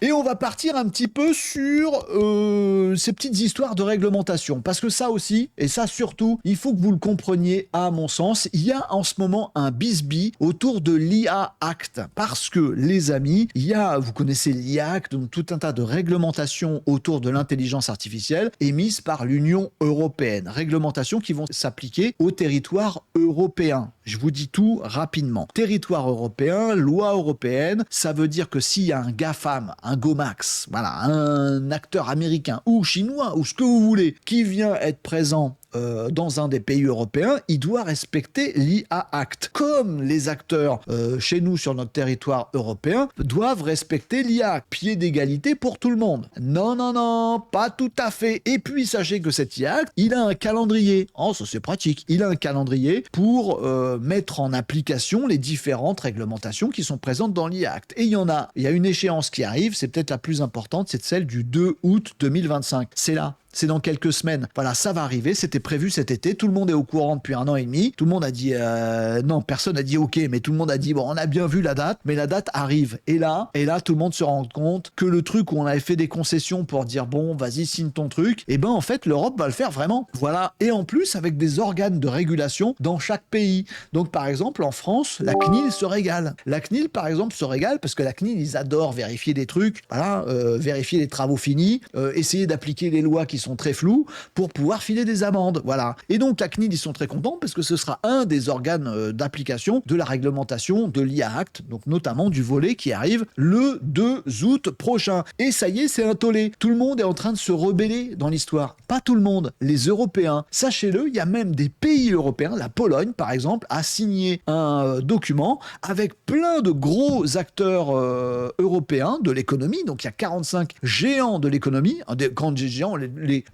Et on va partir un petit peu sur ces petites histoires de réglementation. Parce que ça aussi, et ça surtout, il faut que vous le compreniez à mon sens, il y a en ce moment un bisbis autour de l'IA Act. Parce que, les amis, il y a, vous connaissez l'IA Act, donc tout un tas de réglementations autour de l'intelligence artificielle émises par l'Union européenne. Réglementations qui vont s'appliquer au territoire européen. Je vous dis tout rapidement. Territoire européen, loi européenne, ça veut dire que s'il y a un GAFAM, un GOMAX, voilà, un acteur américain ou chinois ou ce que vous voulez, qui vient être présent dans un des pays européens, il doit respecter l'IA Act. Comme les acteurs chez nous sur notre territoire européen doivent respecter l'IA Act. Pied d'égalité pour tout le monde. Non, non, non, pas tout à fait. Et puis sachez que cet IA Act, il a un calendrier. Oh, ça c'est pratique. Il a un calendrier pour mettre en application les différentes réglementations qui sont présentes dans l'IA Act. Et il y a une échéance qui arrive, c'est peut-être la plus importante, c'est celle du 2 août 2025. C'est là. C'est dans quelques semaines. Voilà, ça va arriver. C'était prévu cet été. Tout le monde est au courant depuis 1 an et demi. Tout le monde a dit non, personne n'a dit OK, mais tout le monde a dit bon, on a bien vu la date, mais la date arrive. Et là, tout le monde se rend compte que le truc où on avait fait des concessions pour dire bon, vas-y, signe ton truc, et ben en fait, l'Europe va le faire vraiment. Voilà. Et en plus, avec des organes de régulation dans chaque pays. Donc, par exemple, en France, la CNIL se régale. La CNIL, par exemple, se régale parce que la CNIL, ils adorent vérifier des trucs, voilà, vérifier les travaux finis, essayer d'appliquer les lois qui sont très floues pour pouvoir filer des amendes. Voilà. Et donc la CNIL, ils sont très contents parce que ce sera un des organes d'application de la réglementation de l'IA Act, donc notamment du volet qui arrive le 2 août prochain. Et ça y est, c'est un tollé. Tout le monde est en train de se rebeller dans l'histoire. Pas tout le monde, les Européens. Sachez-le, il y a même des pays européens, la Pologne par exemple, a signé un document avec plein de gros acteurs européens de l'économie. Donc il y a 45 géants de l'économie, quand je dis géants,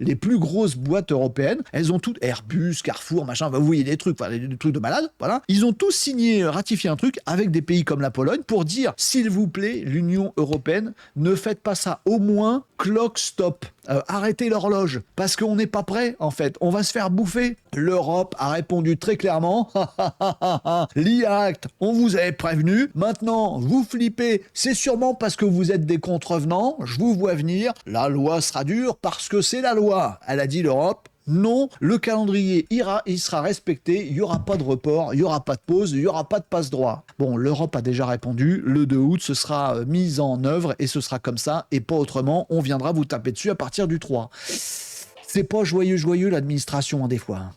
les plus grosses boîtes européennes, elles ont toutes, Airbus, Carrefour, machin, vous voyez des trucs, voilà, des trucs de malade, voilà. Ils ont tous signé, ratifié un truc avec des pays comme la Pologne pour dire, s'il vous plaît, l'Union européenne, ne faites pas ça, au moins, clock stop. Arrêtez l'horloge, parce qu'on n'est pas prêt, en fait. On va se faire bouffer. L'Europe a répondu très clairement, l'IA Act, on vous avait prévenu, maintenant, vous flippez, c'est sûrement parce que vous êtes des contrevenants, je vous vois venir, la loi sera dure parce que c'est la loi. Elle a dit l'Europe, non, le calendrier il sera respecté, il n'y aura pas de report, il n'y aura pas de pause, il n'y aura pas de passe-droit. Bon, l'Europe a déjà répondu, le 2 août, ce sera mis en œuvre et ce sera comme ça et pas autrement, on viendra vous taper dessus à partir du 3. C'est pas joyeux l'administration, hein, des fois.